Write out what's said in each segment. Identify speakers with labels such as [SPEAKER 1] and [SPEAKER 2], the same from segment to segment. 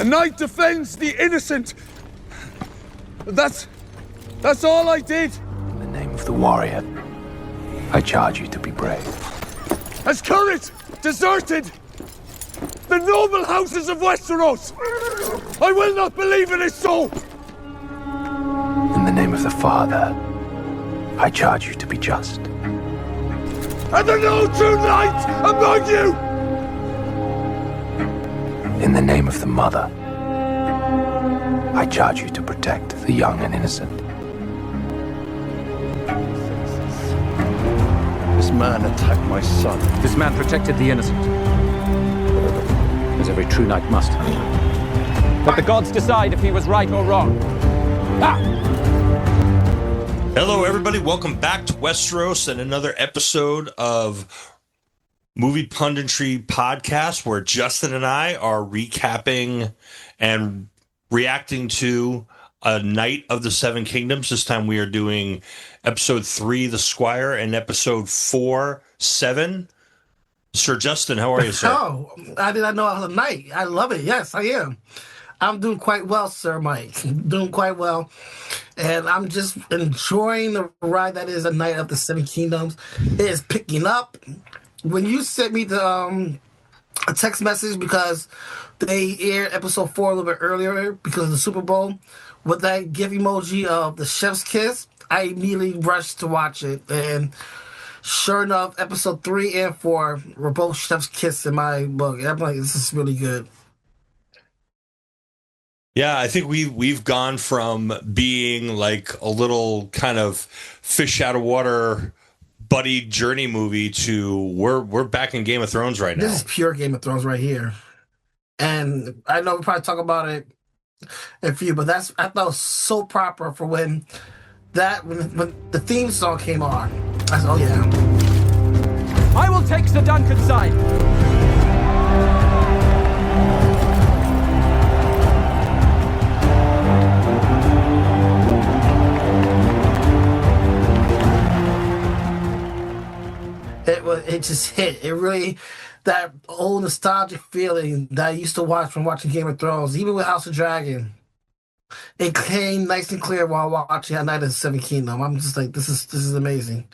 [SPEAKER 1] A knight defends the innocent. That's all I did.
[SPEAKER 2] In the name of the warrior, I charge you to be brave.
[SPEAKER 1] Has courage deserted the noble houses of Westeros? I will not believe it is so.
[SPEAKER 2] In the name of the Father, I charge you to be just.
[SPEAKER 1] Are there no true knights among you?
[SPEAKER 2] In the name of the Mother, I charge you to protect the young and innocent.
[SPEAKER 3] This man attacked my son.
[SPEAKER 4] This man protected the innocent, as every true knight must. Let the gods decide if he was right or wrong.
[SPEAKER 5] Hello, everybody. Welcome back to Westeros and another episode of Movie Punditry Podcast, where Justin and I are recapping and reacting to A Night of the Seven Kingdoms. This time we are doing episode 3, The Squire, and episode 4, 7. Sir Justin, how are you, sir?
[SPEAKER 6] Oh, I did not know I was a knight. I love it. Yes, I am. I'm doing quite well, Sir Mike. Doing quite well. And I'm just enjoying the ride that is A Night of the Seven Kingdoms. It is picking up. When you sent me the a text message, because they aired episode 4 a little bit earlier because of the Super Bowl, with that GIF emoji of the chef's kiss, I immediately rushed to watch it. And sure enough, episode 3 and 4 were both chef's kiss in my book. And I'm like, this is really good.
[SPEAKER 5] Yeah, I think we've gone from being like a little kind of fish out of water buddy journey movie to we're back in Game of Thrones right now.
[SPEAKER 6] This is pure Game of Thrones right here. And I know we probably talk about it in a few, but I thought it was so proper for when the theme song came on. I said, oh yeah.
[SPEAKER 4] I will take the Duncan side.
[SPEAKER 6] It just hit. It really, that old nostalgic feeling that I used to watch from watching Game of Thrones, even with House of Dragon. It came nice and clear while watching A Night of the Seven Kingdoms. I'm just like, this is amazing.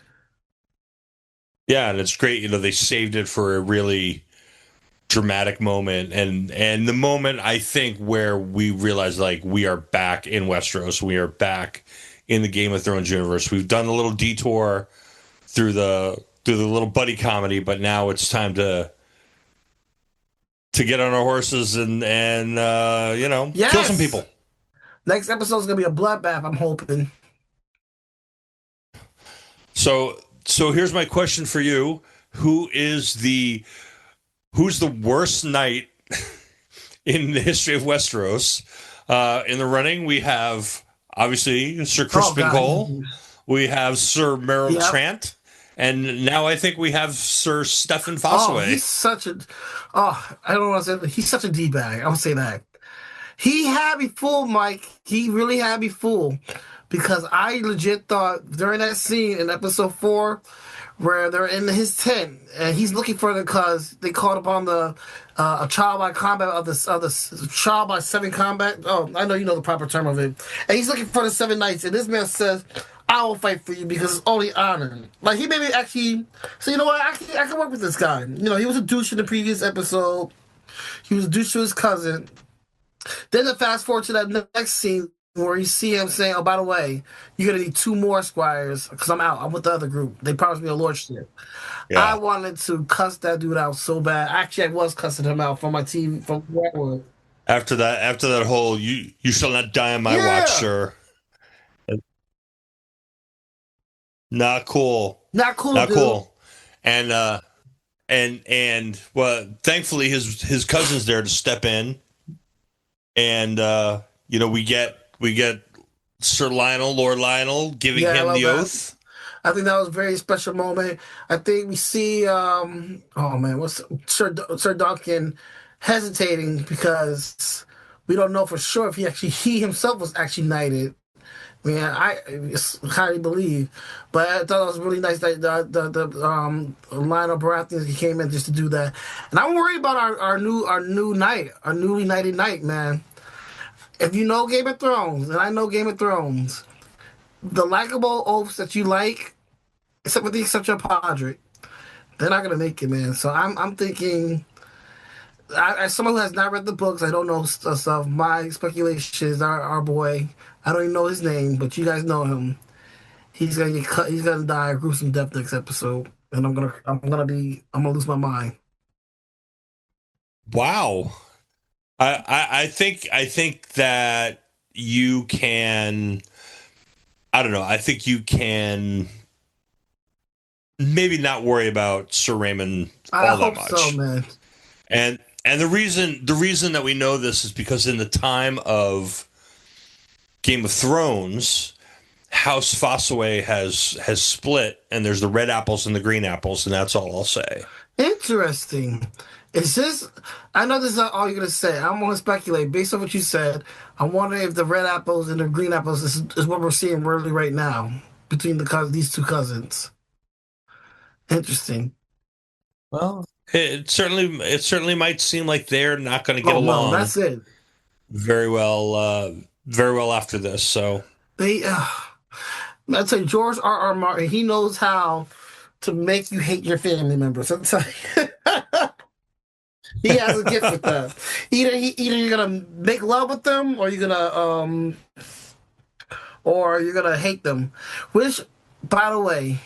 [SPEAKER 5] Yeah, and it's great. You know, they saved it for a really dramatic moment, and the moment I think where we realize like we are back in Westeros, we are back in the Game of Thrones universe. We've done a little detour through the little buddy comedy, but now it's time to get on our horses and
[SPEAKER 6] Yes!
[SPEAKER 5] Kill some people.
[SPEAKER 6] Next episode is gonna be a bloodbath, I'm hoping.
[SPEAKER 5] So here's my question for you: who's the worst knight in the history of Westeros? In the running, we have obviously Sir Crispin Cole, we have Sir Merrill Trant. And now I think we have Sir Stefan Fossaway.
[SPEAKER 6] He's such a... I don't want to say... He's such a D-bag. I would say that. He had me fooled, Mike. He really had me fooled. Because I legit thought during that scene in episode 4 where they're in his tent and he's looking for them because they called upon the a trial by combat of the trial by 7 combat. Oh, I know you know the proper term of it. And he's looking for the 7 knights. And this man says... I will fight for you because it's only honor. Like, he made me actually... So, you know what? I can work with this guy. You know, he was a douche in the previous episode. He was a douche to his cousin. Then to fast forward to that next scene where you see him saying, oh, by the way, you're going to need 2 more squires because I'm out. I'm with the other group. They promised me a lordship. Yeah. I wanted to cuss that dude out so bad. Actually, I was cussing him out from my TV, from where I was.
[SPEAKER 5] After that whole, you shall not die on my watch, sir. Not cool.
[SPEAKER 6] Not cool.
[SPEAKER 5] And well, thankfully his cousin's there to step in, and we get Sir Lionel, Lord Lionel, giving him the oath.
[SPEAKER 6] I think that was a very special moment. I think we see what's Sir Duncan hesitating because we don't know for sure if he himself was actually knighted. Man, I highly believe, but I thought it was really nice that the lineup Baratheon he came in just to do that, and I'm worried about our new knight, our newly knighted knight, man. If you know Game of Thrones, and I know Game of Thrones, the likable oafs that you like, except with the exception of Podrick, they're not gonna make it, man. So I'm thinking. As someone who has not read the books, I don't know stuff. My speculation is our boy. I don't even know his name, but you guys know him. He's gonna get cut. He's gonna die a gruesome death next episode, and I'm gonna lose my mind.
[SPEAKER 5] Wow. I think that you can. I don't know. I think you can maybe not worry about Sir Raymond
[SPEAKER 6] I
[SPEAKER 5] all that
[SPEAKER 6] hope
[SPEAKER 5] much.
[SPEAKER 6] so, man.
[SPEAKER 5] And the reason that we know this is because in the time of Game of Thrones, House Fossaway has split, and there's the red apples and the green apples, and that's all I'll say.
[SPEAKER 6] Interesting. Is this? I know this is not all you're gonna say. I'm gonna speculate based on what you said. I'm wondering if the red apples and the green apples is what we're seeing really right now between these two cousins. Interesting.
[SPEAKER 5] Well, it certainly might seem like they're not going to get
[SPEAKER 6] Oh no,
[SPEAKER 5] along
[SPEAKER 6] that's it.
[SPEAKER 5] very well after this. So
[SPEAKER 6] They. I tell you, George R. Martin. He knows how to make you hate your family members. I'm telling you. He has a gift with that. Either you're gonna make love with them, or you're gonna hate them. Which, by the way,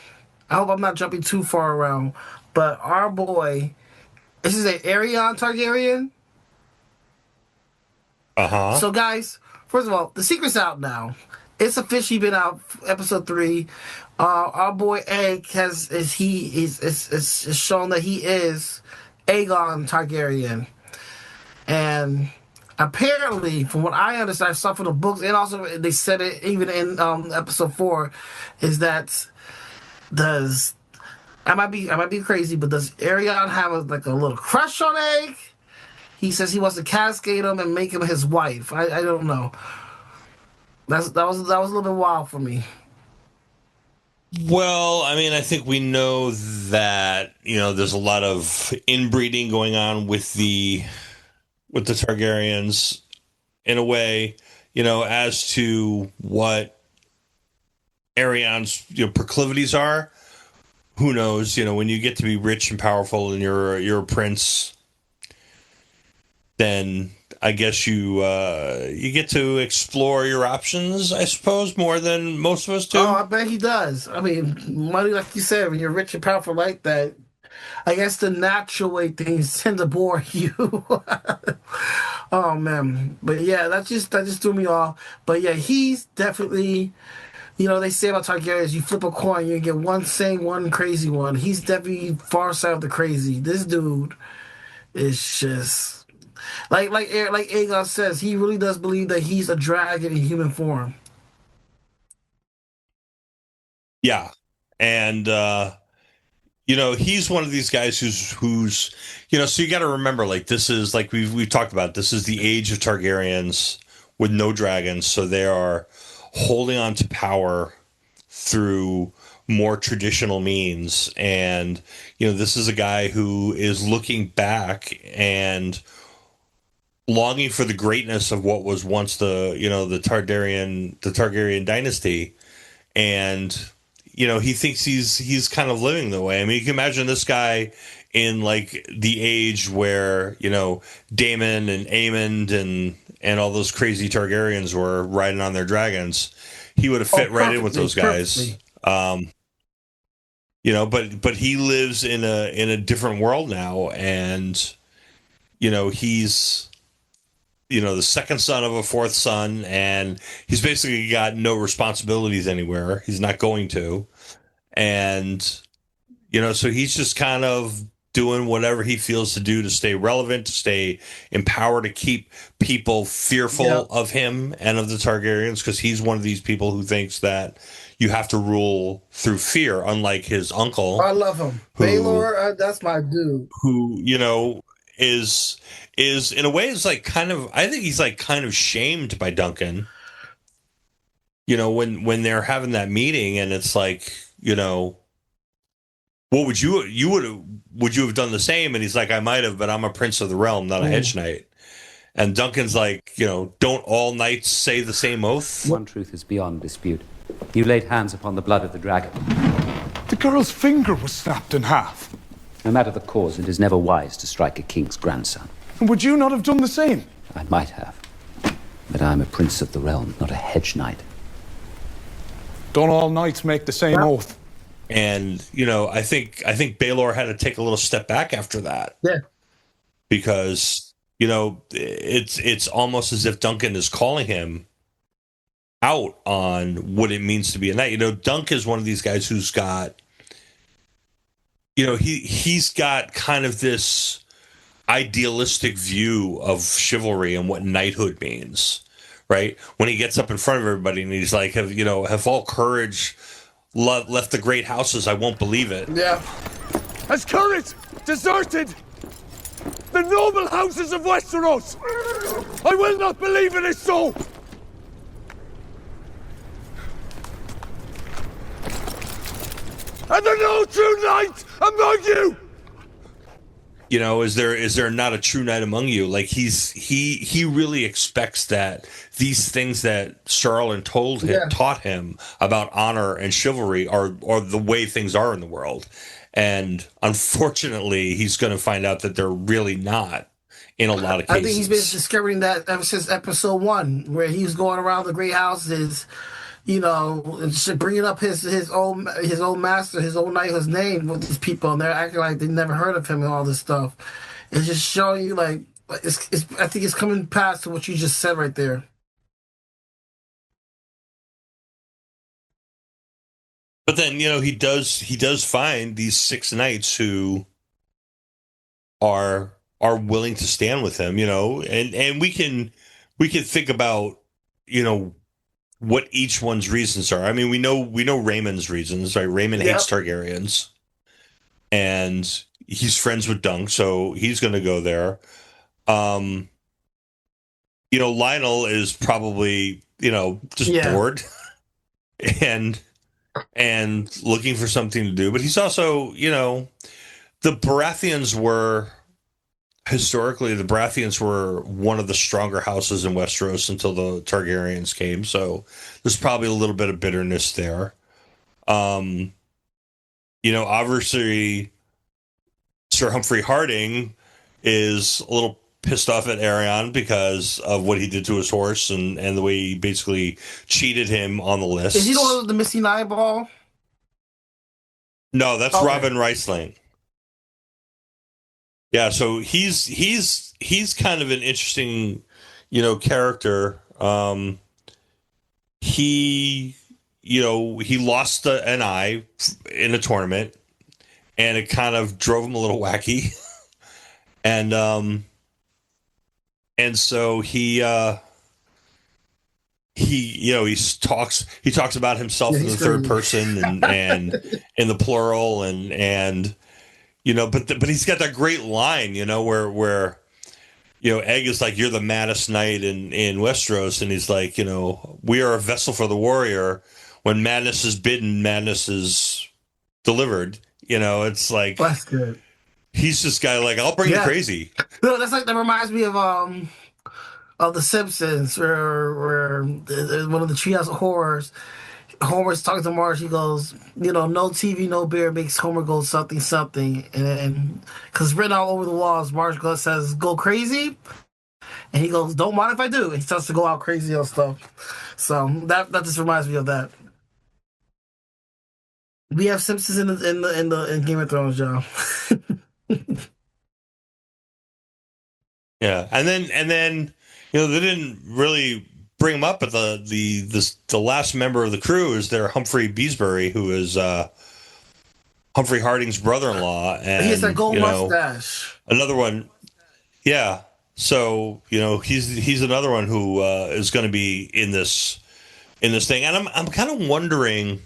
[SPEAKER 6] I hope I'm not jumping too far around, but our boy, this is a Aegon Targaryen. So, guys, first of all, the secret's out now. It's officially been out, episode 3. Our boy Egg is shown that he is Aegon Targaryen, and apparently, from what I understand, I saw from the books, and also they said it even in episode 4, is that does I might be crazy, but does Aegon have a little crush on Egg? He says he wants to cascade him and make him his wife. I don't know. That was a little bit wild for me.
[SPEAKER 5] well, I mean, I think we know that there's a lot of inbreeding going on with the Targaryens in a way, as to what Aegon's proclivities are. Who knows? When you get to be rich and powerful and you're a prince, then I guess you get to explore your options, I suppose, more than most of us do.
[SPEAKER 6] Oh, I bet he does. I mean, money, like you said, when you're rich and powerful like that, I guess the natural way things tend to bore you. Oh man, but yeah, that just threw me off. But yeah, he's definitely. They say about Targaryens, you flip a coin, you get one sane, one crazy one. He's definitely far side of the crazy. This dude is just like Aegon says, he really does believe that he's a dragon in human form.
[SPEAKER 5] Yeah, and he's one of these guys who's so you got to remember, like, this is, like we've talked about, this is the age of Targaryens with no dragons, so they are holding on to power through more traditional means. And this is a guy who is looking back and longing for the greatness of what was once the Targaryen dynasty. And he thinks he's kind of living the way. I mean, you can imagine this guy in like the age where Daemon and Aemond and all those crazy Targaryens were riding on their dragons. He would have fit right in with those guys. But he lives in a different world now, and he's the second son of a fourth son, and he's basically got no responsibilities anywhere. He's not going to, and so he's just kind of doing whatever he feels to do to stay relevant, to stay in power, to keep people fearful of him and of the Targaryens, because he's one of these people who thinks that you have to rule through fear, unlike his uncle.
[SPEAKER 6] I love him. Baelor, that's my dude.
[SPEAKER 5] Who, is in a way is like kind of, I think he's like kind of shamed by Duncan. when they're having that meeting, and it's like, what would would you have done the same? And he's like, I might have, but I'm a prince of the realm, not a hedge knight. And Duncan's like, don't all knights say the same oath?
[SPEAKER 7] One truth is beyond dispute. You laid hands upon the blood of the dragon.
[SPEAKER 1] The girl's finger was snapped in half.
[SPEAKER 7] No matter the cause, it is never wise to strike a king's grandson.
[SPEAKER 1] And would you not have done the same?
[SPEAKER 7] I might have. But I am a prince of the realm, not a hedge knight.
[SPEAKER 1] Don't all knights make the same oath?
[SPEAKER 5] And, I think Baelor had to take a little step back after that.
[SPEAKER 6] Yeah.
[SPEAKER 5] Because, it's almost as if Duncan is calling him out on what it means to be a knight. Dunk is one of these guys who's got, he's got kind of this idealistic view of chivalry and what knighthood means, right? When he gets up in front of everybody and he's like, have all courage left the great houses, I won't believe it.
[SPEAKER 6] Yeah.
[SPEAKER 1] Has courage deserted the noble houses of Westeros? I will not believe it is so! And there no true knight among you!
[SPEAKER 5] Is there not a true knight among you? Like he really expects that these things that Charlton taught him about honor and chivalry are the way things are in the world. And unfortunately, he's going to find out that they're really not in a lot of cases.
[SPEAKER 6] I think he's been discovering that ever since episode 1, where he was going around the great houses, and just bringing up his own master, his own knighthood's name with these people, and they're acting like they never heard of him and all this stuff. It's just showing you, like, I think it's coming past to what you just said right there.
[SPEAKER 5] But then, he does find these 6 knights who are willing to stand with him, and we can think about, what each one's reasons are. I mean, we know Raymond's reasons, right? Raymond hates Targaryens, and he's friends with Dunk, so he's going to go there. Lionel is probably, just bored and looking for something to do. But he's also, the Baratheons were one of the stronger houses in Westeros until the Targaryens came. So there's probably a little bit of bitterness there. Obviously Sir Humphrey Harding is a little pissed off at Aerion because of what he did to his horse and the way he basically cheated him on the list.
[SPEAKER 6] Is he the one with the missing eyeball?
[SPEAKER 5] No, that's Robin Riceling. Yeah, so he's kind of an interesting, character. He lost an eye in a tournament, and it kind of drove him a little wacky. And so he talks about himself in the third person and in the plural and but he's got that great line, where Egg is like, you're the maddest knight in Westeros, and he's like, we are a vessel for the warrior. When madness is bidden, madness is delivered. It's like,
[SPEAKER 6] that's good.
[SPEAKER 5] He's this guy like, I'll bring you crazy.
[SPEAKER 6] No, that reminds me of The Simpsons, where one of the Treehouse of Horrors, Homer's talking to Marge. He goes, no TV, no beer makes Homer go something, something. And because written all over the walls, Marge says, go crazy. And he goes, don't mind if I do. And he starts to go out crazy on stuff. So that just reminds me of that. We have Simpsons in Game of Thrones, John.
[SPEAKER 5] Yeah. And then they didn't really bring him up, but the last member of the crew is their Humphrey Beesbury, who is Humphrey Harding's brother-in-law, and
[SPEAKER 6] he has that gold mustache.
[SPEAKER 5] Another one, yeah. So he's another one who is going to be in this thing, and I'm kind of wondering.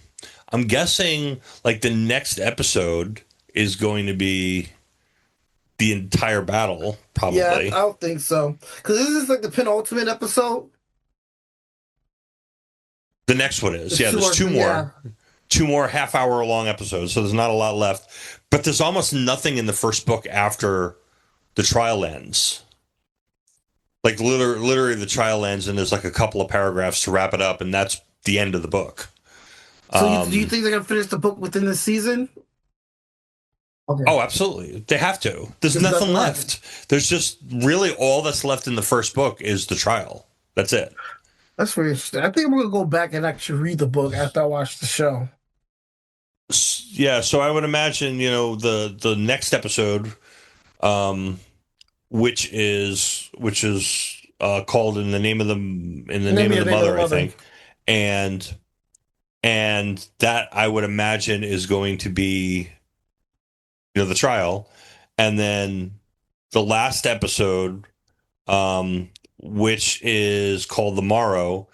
[SPEAKER 5] I'm guessing like the next episode is going to be the entire battle, probably.
[SPEAKER 6] Yeah, I don't think so, because this is like the penultimate episode.
[SPEAKER 5] The next one is. Yeah,
[SPEAKER 6] two
[SPEAKER 5] there's
[SPEAKER 6] or
[SPEAKER 5] two
[SPEAKER 6] three,
[SPEAKER 5] more.
[SPEAKER 6] yeah.
[SPEAKER 5] Two more half-hour long episodes, so there's not a lot left. But there's almost nothing in the first book after the trial ends. Like literally the trial ends, and there's like a couple of paragraphs to wrap it up, and that's the end of the book.
[SPEAKER 6] So do you think they're gonna finish the book within the season? Okay.
[SPEAKER 5] Oh, absolutely. They have to. There's nothing left. There's just really all that's left in the first book is the trial. That's it.
[SPEAKER 6] That's very interesting. I think I'm gonna go back and actually read the book after I watch the show.
[SPEAKER 5] Yeah, so I would imagine, the next episode, which is called in the name of the mother, I think. And that I would imagine is going to be the trial. And then the last episode, which is called The Morrow,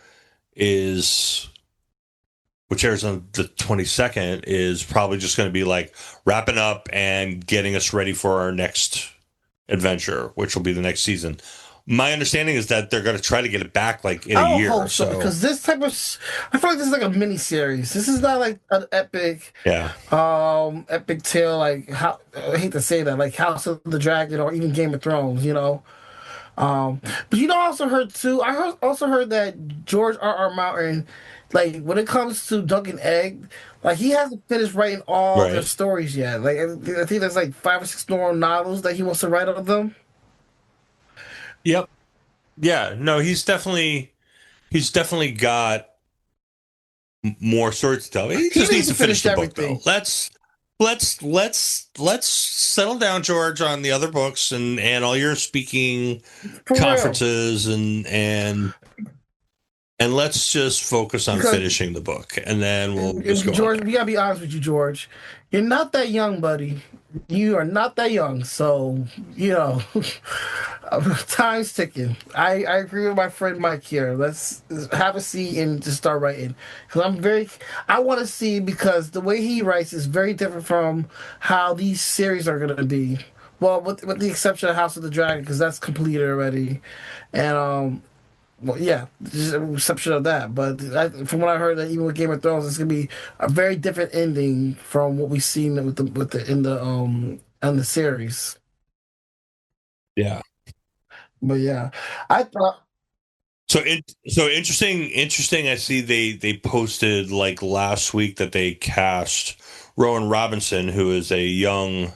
[SPEAKER 5] which airs on the 22nd, is probably just going to be like wrapping up and getting us ready for our next adventure, which will be the next season. My understanding is that they're going to try to get it back like in a year.
[SPEAKER 6] I hope so, because this type of, I feel like this is like a mini series. This is not like an epic, epic tale. Like how, I hate to say that, like House of the Dragon or even Game of Thrones. But I also heard too. Also heard that George R.R. Martin, like when it comes to Dunk and Egg, like he hasn't finished writing all their stories yet. Like I think there's like 5 or 6 more novels that he wants to write of them.
[SPEAKER 5] Yep. Yeah. No, he's definitely got more stories to tell. He just needs to finish the book, though. Let's settle down, George, on the other books and all your speaking conferences and let's just focus on finishing the book, and then we'll just go.
[SPEAKER 6] George, we gotta be honest with you, George. You're not that young, buddy. You are not that young, so time's ticking. I agree with my friend Mike here. Let's have a seat and just start writing. Because I want to see, because the way he writes is very different from how these series are going to be. Well, with the exception of House of the Dragon, because that's completed already, and well, yeah, just a exception of that. But from what I heard, that even with Game of Thrones, it's gonna be a very different ending from what we've seen in the series.
[SPEAKER 5] Yeah.
[SPEAKER 6] But yeah, I thought
[SPEAKER 5] so interesting. Interesting. I see they posted like last week that they cast Rowan Robinson, who is a young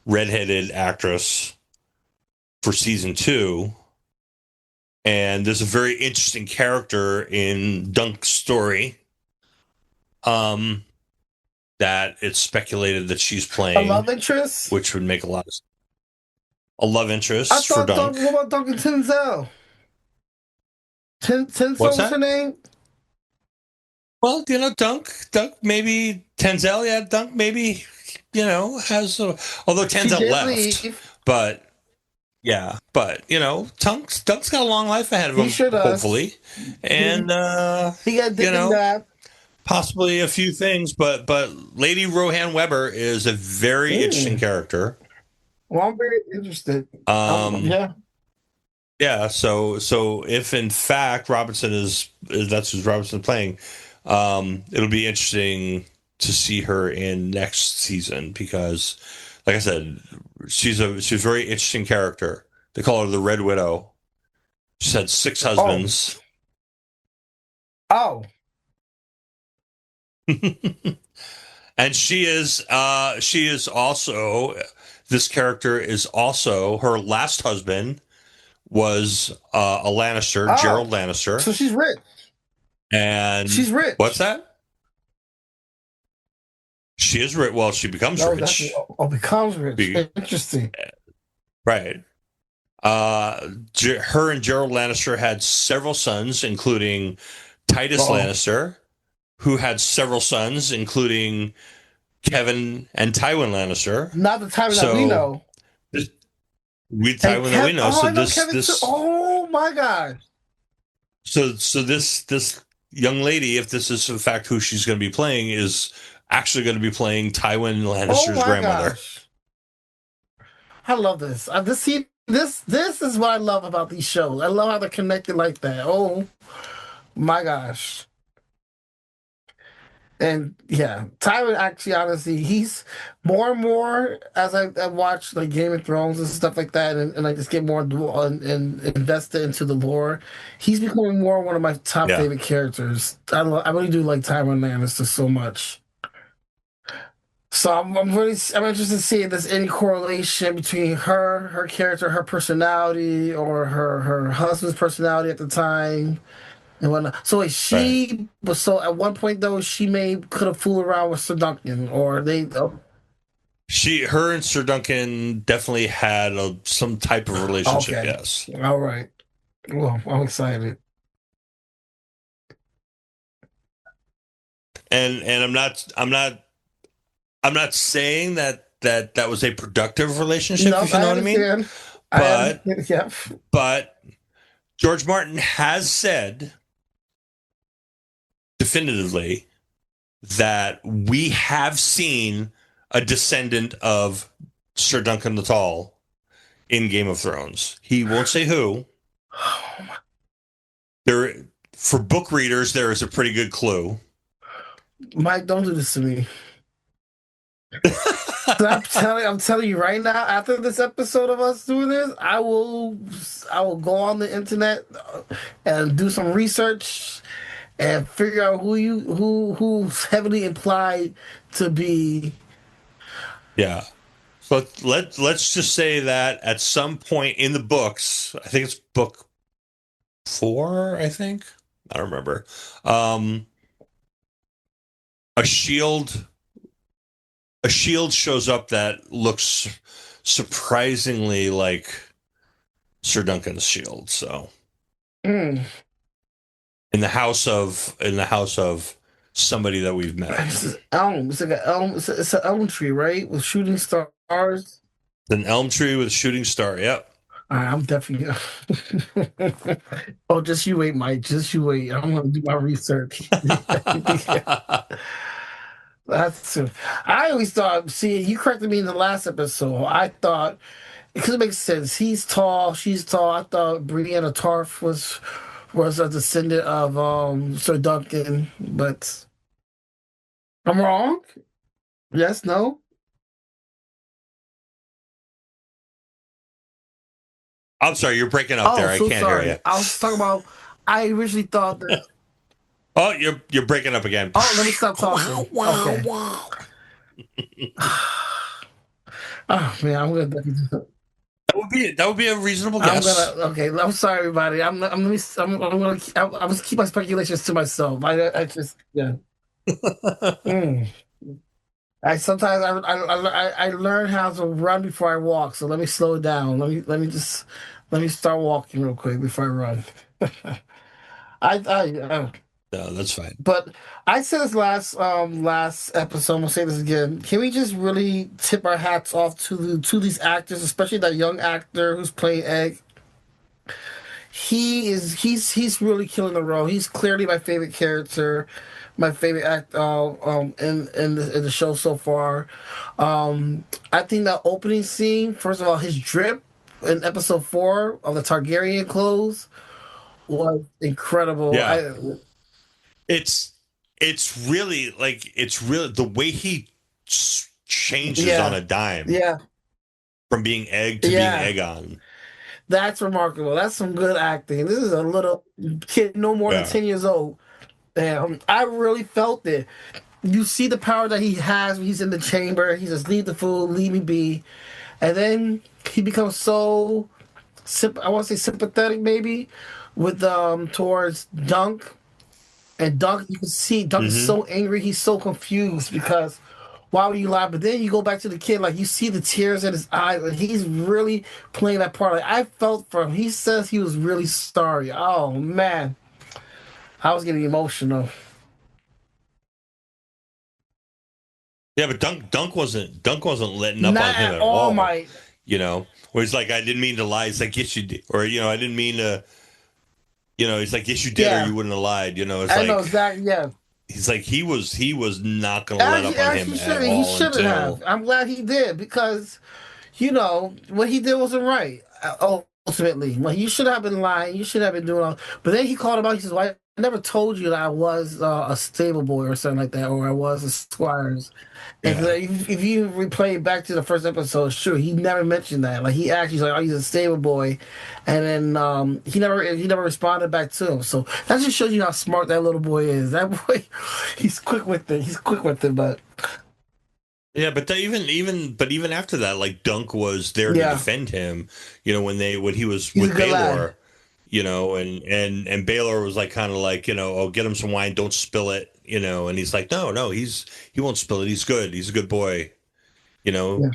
[SPEAKER 5] redheaded actress, for season 2. And there's a very interesting character in Dunk's story, that it's speculated that she's playing
[SPEAKER 6] a love interest,
[SPEAKER 5] which would make a lot of sense. A love interest
[SPEAKER 6] I thought
[SPEAKER 5] for Dunk.
[SPEAKER 6] What about Dunk and Tenzel? Tenzel was her name?
[SPEAKER 5] Well, Dunk maybe Tenzel, yeah, Dunk maybe, has although Tenzel left, leave. But Dunk's got a long life ahead of him, hopefully, and
[SPEAKER 6] he got that.
[SPEAKER 5] Possibly a few things, but Lady Rohan Weber is a very interesting character.
[SPEAKER 6] Well, I'm very interested.
[SPEAKER 5] Yeah. So if in fact that's who Robinson's playing, it'll be interesting to see her in next season, because, like I said, she's a very interesting character. They call her the Red Widow. She's had 6 husbands.
[SPEAKER 6] Oh.
[SPEAKER 5] And she is also, this character is also, her last husband was a Lannister, Gerald Lannister.
[SPEAKER 6] So she's rich.
[SPEAKER 5] And
[SPEAKER 6] she's rich.
[SPEAKER 5] What's that? She is rich. Well, she becomes rich.
[SPEAKER 6] Becomes rich. Interesting.
[SPEAKER 5] Right. Her and Gerald Lannister had several sons, including Titus Lannister, who had several sons, including Kevin and Tywin Lannister.
[SPEAKER 6] Not the Tywin that we know.
[SPEAKER 5] Tywin that we know.
[SPEAKER 6] Oh my God.
[SPEAKER 5] So this young lady, if this is in fact who she's going to be playing, is actually going to be playing Tywin Lannister's grandmother.
[SPEAKER 6] Gosh. I love this. This is what I love about these shows. I love how they're connected like that. Oh my gosh. And yeah, Tyler actually, honestly, he's more and more as I watch like Game of Thrones and stuff like that, and I just get more and invested into the lore. He's becoming more one of my top
[SPEAKER 5] Yeah.
[SPEAKER 6] favorite characters. I really do like Tywin Lannister so much. So I'm interested to see if there's any correlation between her character, her personality, or her husband's personality at the time and whatnot. So wait,
[SPEAKER 5] Right.
[SPEAKER 6] she was so at one point though she may could have fooled around with Sir Duncan, or they. Oh,
[SPEAKER 5] Her and Sir Duncan definitely had some type of relationship.
[SPEAKER 6] okay,
[SPEAKER 5] Yes.
[SPEAKER 6] all right. Well, I'm excited.
[SPEAKER 5] And I'm not saying that was a productive relationship,
[SPEAKER 6] No,
[SPEAKER 5] if you
[SPEAKER 6] I
[SPEAKER 5] know what I mean.
[SPEAKER 6] understand. I
[SPEAKER 5] But
[SPEAKER 6] understand. Yep.
[SPEAKER 5] but George Martin has said definitively that we have seen a descendant of Sir Duncan the Tall in Game of Thrones. He won't say who. There, for book readers, there is a pretty good clue.
[SPEAKER 6] Mike, don't do this to me. I'm telling you right now. After this episode of us doing this, I will go on the internet and do some research and figure out who's heavily implied to be.
[SPEAKER 5] Yeah. But let's just say that at some point in the books, I think it's book 4, I think. I don't remember. A shield shows up that looks surprisingly like Sir Duncan's shield. So
[SPEAKER 6] Mm.
[SPEAKER 5] in the house of somebody that we've met.
[SPEAKER 6] It's elm. It's like an elm. It's an elm tree, right? With shooting stars.
[SPEAKER 5] An elm tree with a shooting star. Yep.
[SPEAKER 6] All right, I'm definitely. Oh, just you wait, Mike. Just you wait. I'm gonna do my research. That's true. I always thought. See, you corrected me in the last episode. I thought because it makes sense. He's tall. She's tall. I thought Brienne Tarth was a descendant of Sir Duncan, but I'm wrong. Yes, no.
[SPEAKER 5] I'm sorry, you're breaking up there.
[SPEAKER 6] Oh,
[SPEAKER 5] I
[SPEAKER 6] so
[SPEAKER 5] can't
[SPEAKER 6] sorry.
[SPEAKER 5] hear you.
[SPEAKER 6] I was talking about. I originally thought that.
[SPEAKER 5] Oh, you're breaking up again.
[SPEAKER 6] Oh, let me stop talking. Okay. Oh man, I'm gonna.
[SPEAKER 5] That would be a reasonable
[SPEAKER 6] I'm
[SPEAKER 5] guess.
[SPEAKER 6] gonna. Okay, I'm sorry, everybody. I'm gonna. I'm gonna keep my speculations to myself. I just. Yeah. Mm. I sometimes I learn how to run before I walk. So let me slow it down. Let me start walking real quick before I run. I
[SPEAKER 5] No, that's fine.
[SPEAKER 6] but I said this last episode. I'm gonna say this again. Can we just really tip our hats off to these actors, especially that young actor who's playing Egg? He's really killing the role. He's clearly my favorite character, my favorite act in the show so far. I think that opening scene, first of all, his drip in episode 4 of the Targaryen clothes was incredible.
[SPEAKER 5] Yeah.
[SPEAKER 6] I,
[SPEAKER 5] It's really the way he changes
[SPEAKER 6] Yeah.
[SPEAKER 5] on a dime
[SPEAKER 6] yeah,
[SPEAKER 5] from being Egg to
[SPEAKER 6] Yeah.
[SPEAKER 5] being Aegon.
[SPEAKER 6] that's remarkable. That's some good acting. This is a little kid, no more
[SPEAKER 5] Yeah.
[SPEAKER 6] than 10 years old. I really felt it. You see the power that he has when he's in the chamber. He just leave the food, leave me be, and then he becomes so I want to say sympathetic maybe with towards Dunk. And Dunk, you can see Dunk is so angry. He's so confused because why would you lie? But then you go back to the kid, like you see the tears in his eyes, and he's really playing that part. Like I felt for him. He says he was really sorry. Oh man, I was getting emotional.
[SPEAKER 5] Yeah, but Dunk wasn't letting up
[SPEAKER 6] Not
[SPEAKER 5] on him
[SPEAKER 6] at
[SPEAKER 5] at
[SPEAKER 6] all,
[SPEAKER 5] all.
[SPEAKER 6] Mike.
[SPEAKER 5] You know, where he's like, I didn't mean to lie. It's like, yes, you did. Or, I didn't mean to, he's like, yes, you did,
[SPEAKER 6] Yeah.
[SPEAKER 5] or you wouldn't have lied. It's
[SPEAKER 6] I
[SPEAKER 5] like,
[SPEAKER 6] know exactly. Yeah,
[SPEAKER 5] he's like, he was not going to let up on him at
[SPEAKER 6] he
[SPEAKER 5] all
[SPEAKER 6] shouldn't have.
[SPEAKER 5] until,
[SPEAKER 6] I'm glad he did because, what he did wasn't right. Ultimately, well, you should have been lying. You should have been doing all. But then he called him out. He says, "Why never told you that I was a stable boy or something like that, or I was a squires. And 'cause,
[SPEAKER 5] Yeah.
[SPEAKER 6] if you replay back to the first episode, sure, he never mentioned that. Like he actually's like, "Oh, he's a stable boy," and then he never responded back to him. So that just shows you how smart that little boy is. That boy, he's quick with it. He's quick with it, but
[SPEAKER 5] Yeah, but even after that, like Dunk was there to
[SPEAKER 6] yeah,
[SPEAKER 5] defend him, when he was
[SPEAKER 6] he's a
[SPEAKER 5] with
[SPEAKER 6] good lad.
[SPEAKER 5] Baylor, and Baylor was like kind of like, oh, get him some wine, don't spill it, and he's like, no, he won't spill it. He's good. He's a good boy.
[SPEAKER 6] Yeah,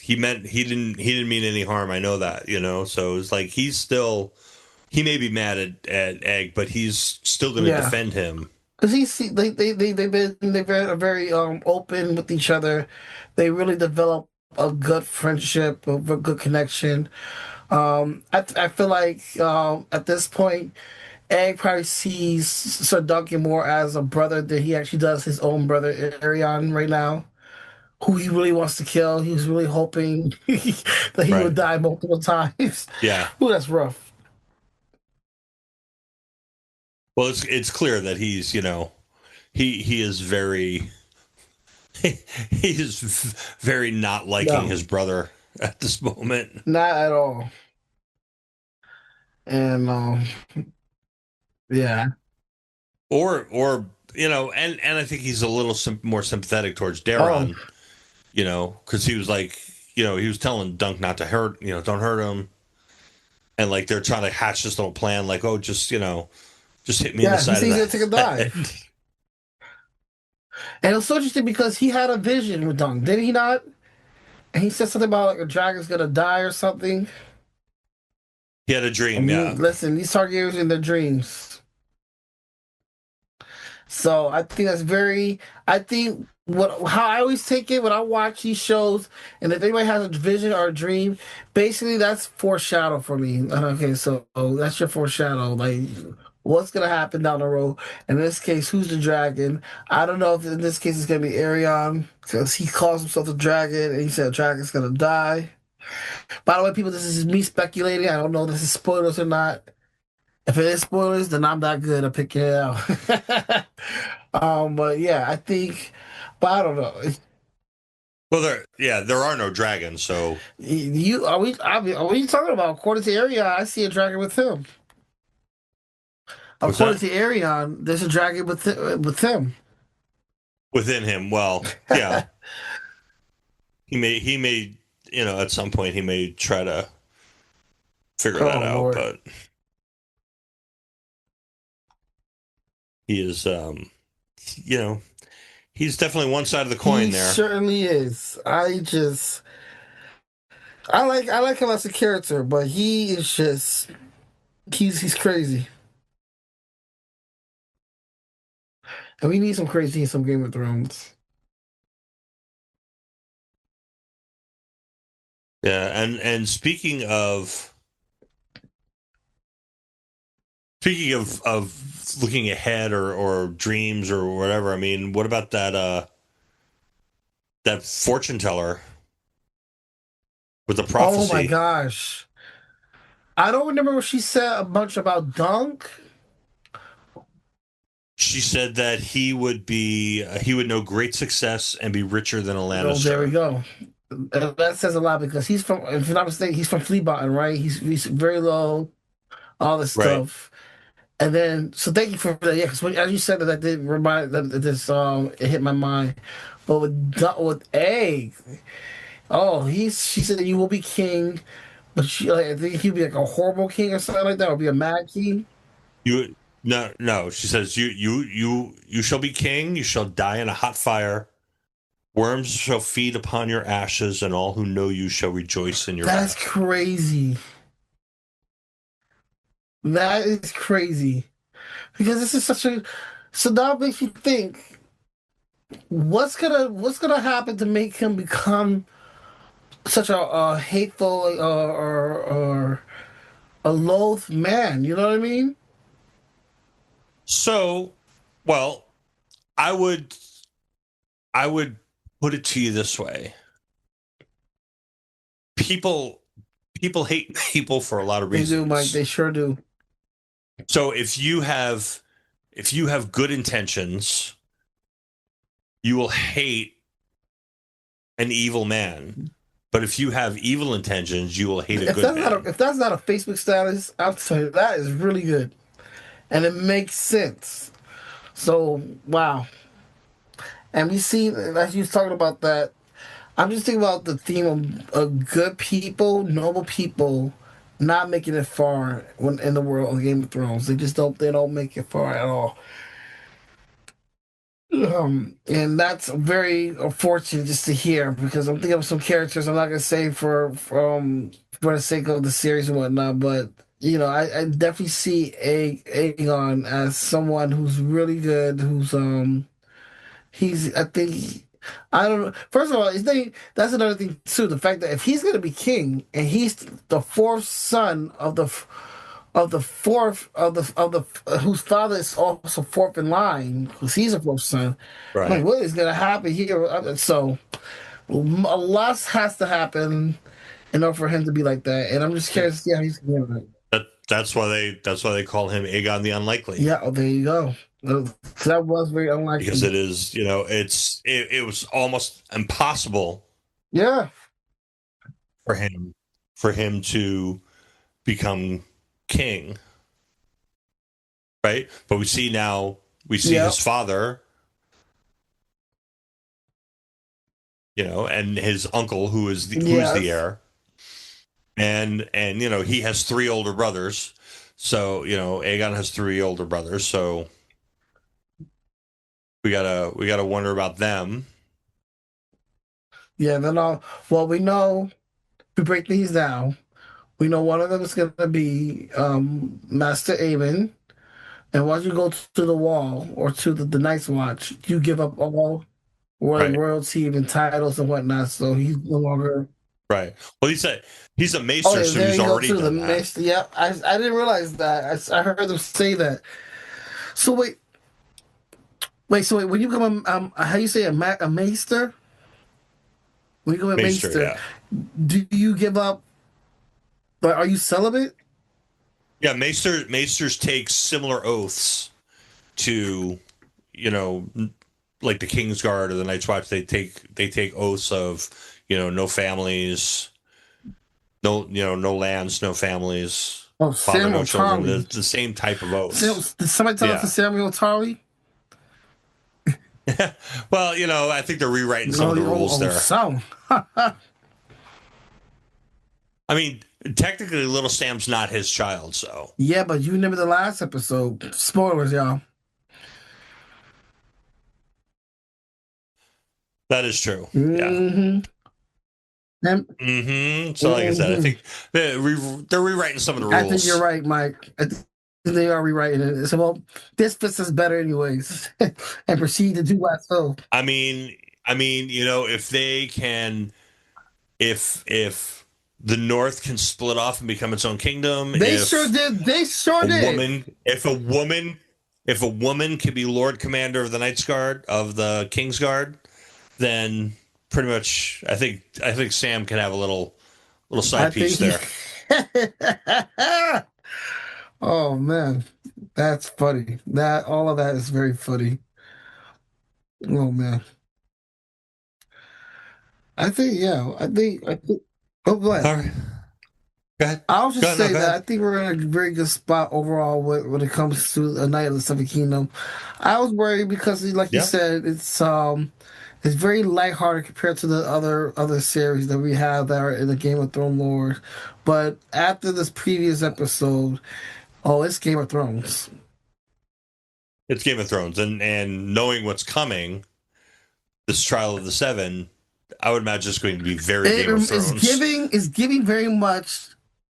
[SPEAKER 5] He didn't mean any harm. I know that, so it's like he may be mad at Egg, but he's still going to
[SPEAKER 6] yeah.
[SPEAKER 5] defend him.
[SPEAKER 6] Because they're very open with each other. They really develop a good friendship, a good connection. I feel like at this point, Egg probably sees Sir Duncan more as a brother than he actually does his own brother Arion right now, who he really wants to kill. He was really hoping that he would
[SPEAKER 5] Right.
[SPEAKER 6] die multiple times.
[SPEAKER 5] Yeah.
[SPEAKER 6] Ooh, that's rough.
[SPEAKER 5] Well, it's clear that he is very he is very not liking
[SPEAKER 6] No,
[SPEAKER 5] his brother at this moment.
[SPEAKER 6] not at all. And yeah.
[SPEAKER 5] Or and I think he's a little more sympathetic towards
[SPEAKER 6] Oh,
[SPEAKER 5] Daron, because he was like, he was telling Dunk not to hurt, don't hurt him, and like they're trying to hatch this little plan, like, oh, just hit me in the
[SPEAKER 6] yeah. He
[SPEAKER 5] side
[SPEAKER 6] said
[SPEAKER 5] of
[SPEAKER 6] he's
[SPEAKER 5] the
[SPEAKER 6] gonna take a
[SPEAKER 5] head.
[SPEAKER 6] dive. And it was so interesting because he had a vision with Dunk, did he not? And he said something about like a dragon's gonna die or something.
[SPEAKER 5] He had a dream,
[SPEAKER 6] And
[SPEAKER 5] yeah.
[SPEAKER 6] listen, these Targaryens in their dreams. So I think that's very. I think how I always take it when I watch these shows, and if anybody has a vision or a dream, basically that's foreshadow for me. Okay, so that's your foreshadow. Like what's gonna happen down the road. In this case, who's the dragon? I don't know if in this case it's gonna be Arion because he calls himself the dragon, and he said the dragon's gonna die. By the way, people, this is me speculating. I don't know if this is spoilers or not. If it is spoilers, then I'm not good at picking it out. But yeah, I think, but I don't know.
[SPEAKER 5] Well, there are no dragons, so
[SPEAKER 6] You are we talking about? According to Arion, I see a dragon with him.
[SPEAKER 5] what's
[SPEAKER 6] According
[SPEAKER 5] that
[SPEAKER 6] to Arion, there's a dragon with him.
[SPEAKER 5] within him? Well, yeah, he may at some point he may try to figure that
[SPEAKER 6] Oh
[SPEAKER 5] out,
[SPEAKER 6] Lord,
[SPEAKER 5] but he is he's definitely one side of the coin
[SPEAKER 6] he
[SPEAKER 5] there.
[SPEAKER 6] certainly is. I like him as a character, but he is just he's crazy, and we need some crazy in some Game of Thrones.
[SPEAKER 5] Yeah, and speaking of looking ahead or dreams or whatever, I mean, what about that fortune teller with the
[SPEAKER 6] Oh my
[SPEAKER 5] prophecy?
[SPEAKER 6] gosh. I don't remember what she said a bunch about Dunk.
[SPEAKER 5] She said that he would know great success and be richer than a
[SPEAKER 6] Oh, there we
[SPEAKER 5] Lannister.
[SPEAKER 6] go. That says a lot because he's from, if I'm not mistaken, he's from Fleabottom, right? He's very low, all this
[SPEAKER 5] Right.
[SPEAKER 6] stuff. And then, so thank you for that. Yeah, because as you said that did remind that this it hit my mind. But with Egg, oh, she said that you will be king, but I think he'd be like a horrible king or something like that, or be a mad king.
[SPEAKER 5] You no. She says you shall be king. You shall die in a hot fire. Worms shall feed upon your ashes, and all who know you shall rejoice in your
[SPEAKER 6] That's
[SPEAKER 5] wrath.
[SPEAKER 6] crazy. That is crazy. Because this is such a so now it makes you think what's gonna happen to make him become such a hateful or a loath man, you know what I mean?
[SPEAKER 5] So, well, I would put it to you this way. People hate people for a lot of
[SPEAKER 6] They do, Mike,
[SPEAKER 5] reasons.
[SPEAKER 6] they sure do.
[SPEAKER 5] So if you have good intentions, you will hate an evil man. But if you have evil intentions, you will hate a good man.
[SPEAKER 6] If that's not a Facebook status, I'll tell you, that is really good. And it makes sense. So, wow. And we see, as you was talking about that, I'm just thinking about the theme of good people, noble people, not making it far in the world of Game of Thrones. They don't make it far at all. And that's very unfortunate just to hear, because I'm thinking of some characters I'm not gonna say for the sake of the series and whatnot, but I definitely see Aegon as someone who's really good, who's I think I don't know. First of all, that's another thing too. The fact that if he's gonna be king and he's the fourth son of the fourth of the whose father is also fourth in line, because he's a fourth son.
[SPEAKER 5] Right.
[SPEAKER 6] Like, what is gonna happen here? So a lot has to happen in order for him to be like that. And I'm just curious to see how he's gonna do it.
[SPEAKER 5] That's why they call him Aegon the Unlikely.
[SPEAKER 6] Yeah, there you go. That was very unlikely,
[SPEAKER 5] because it is, it was almost impossible.
[SPEAKER 6] Yeah.
[SPEAKER 5] For him to become king, right? But we see his father, and his uncle who is the heir, and he has 3 older brothers. So Aegon has 3 older brothers. So we gotta wonder about them.
[SPEAKER 6] Yeah. We know, to break these down, we know one of them is going to be Master Aemon. And once you go to the wall or to the Night's Watch, you give up all royalty and titles and whatnot. So he's no longer.
[SPEAKER 5] Right. Well, he's a maester, so he's already done that.
[SPEAKER 6] Maester. Yeah, I didn't realize that. I heard them say that. So wait. So when you become how you say a maester? When you become a maester,
[SPEAKER 5] yeah.
[SPEAKER 6] Do you give up? But are you celibate?
[SPEAKER 5] Yeah, maesters take similar oaths to, like the Kingsguard or the Night's Watch. They take oaths of, no families, no lands, no families.
[SPEAKER 6] Oh,
[SPEAKER 5] father,
[SPEAKER 6] Samuel
[SPEAKER 5] no children.
[SPEAKER 6] Tarly.
[SPEAKER 5] The same type of oaths.
[SPEAKER 6] Did somebody tell us to Samuel Tarly?
[SPEAKER 5] Well, I think they're rewriting some of the rules there.
[SPEAKER 6] So.
[SPEAKER 5] I mean, technically, Little Sam's not his child, so.
[SPEAKER 6] Yeah, but you remember the last episode. Spoilers, y'all.
[SPEAKER 5] That is true.
[SPEAKER 6] Mm-hmm.
[SPEAKER 5] Yeah. So, like I said, I think they're rewriting some of the rules.
[SPEAKER 6] I think you're right, Mike. I think they are rewriting it. So, well, this fits us better anyways. And proceed to do so.
[SPEAKER 5] I mean, if they can, if the North can split off and become its own kingdom.
[SPEAKER 6] They sure did.
[SPEAKER 5] If a woman can be Lord Commander of the the Kingsguard, then pretty much I think Sam can have a little side piece there.
[SPEAKER 6] Oh man, that's funny. All of that is very funny. Oh man. I think. Oh, go ahead.
[SPEAKER 5] All right. Go ahead.
[SPEAKER 6] I'll just say that I think we're in a very good spot overall when it comes to A Night of the Seven Kingdom. I was worried because, like you said, it's very lighthearted compared to the other series that we have that are in the Game of Thrones lore. But after this previous episode, it's Game of Thrones.
[SPEAKER 5] It's Game of Thrones, and knowing what's coming, this Trial of the Seven, I would imagine it's going to be very Game of Thrones.
[SPEAKER 6] It's giving very much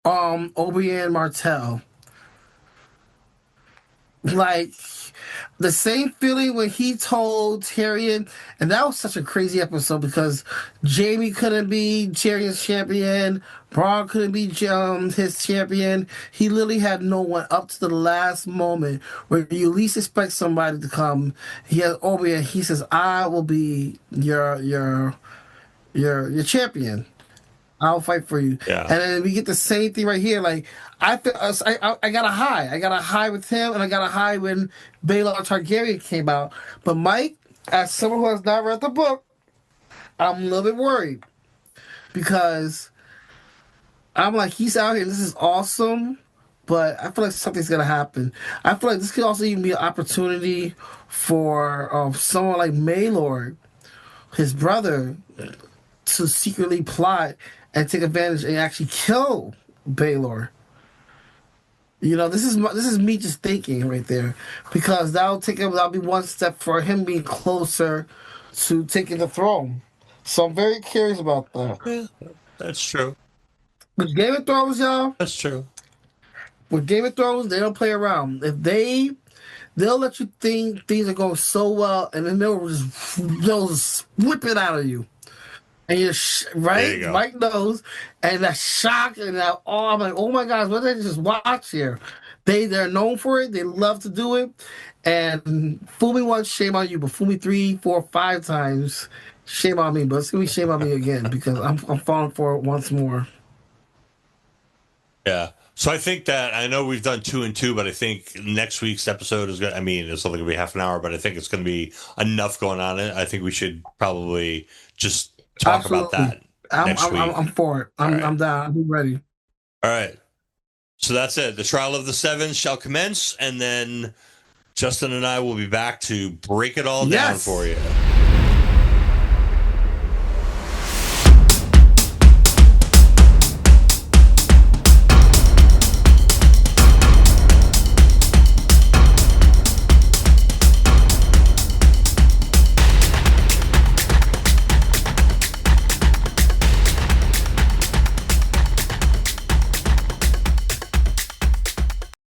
[SPEAKER 6] Oberyn Martell. Like the same feeling when he told Tyrion, and that was such a crazy episode because Jaime couldn't be Tyrion's champion, Bronn couldn't be his champion. He literally had no one up to the last moment where you least expect somebody to come. He has Oberyn. He says, "I will be your champion." I'll fight for you.
[SPEAKER 5] Yeah.
[SPEAKER 6] And then we get the same thing right here. Like I feel, I got a high. I got a high with him, and I got a high when Baelor Targaryen came out. But Mike, as someone who has not read the book, I'm a little bit worried because I'm like, he's out here. And this is awesome, but I feel like something's gonna happen. I feel like this could also even be an opportunity for someone like Maelord, his brother, to secretly plot and take advantage and actually kill Baelor. You know, this is me just thinking right there, because that'll be one step for him being closer to taking the throne. So I'm very curious about that.
[SPEAKER 5] Yeah, that's true.
[SPEAKER 6] With Game of Thrones, y'all.
[SPEAKER 5] That's true.
[SPEAKER 6] With Game of Thrones, they don't play around. If they'll let you think things are going so well, and then they'll just whip it out of you. And you're right.
[SPEAKER 5] You
[SPEAKER 6] Mike knows, and that shock and that I'm like, oh my gosh, what did I just watch here? They're known for it. They love to do it. And fool me once, shame on you. But fool me 3, 4, 5 times, shame on me. But it's gonna be shame on me again because I'm falling for it once more.
[SPEAKER 5] Yeah. So I think that I know we've done 2 and 2, but I think next week's episode is going to, I mean, it's only going to be half an hour, but I think it's going to be enough going on. I think we should probably just talk about that next week.
[SPEAKER 6] I'm for it. I'm down. I'm ready.
[SPEAKER 5] All right. So that's it. The Trial of the Seven shall commence, and then Justin and I will be back to break it all down for you.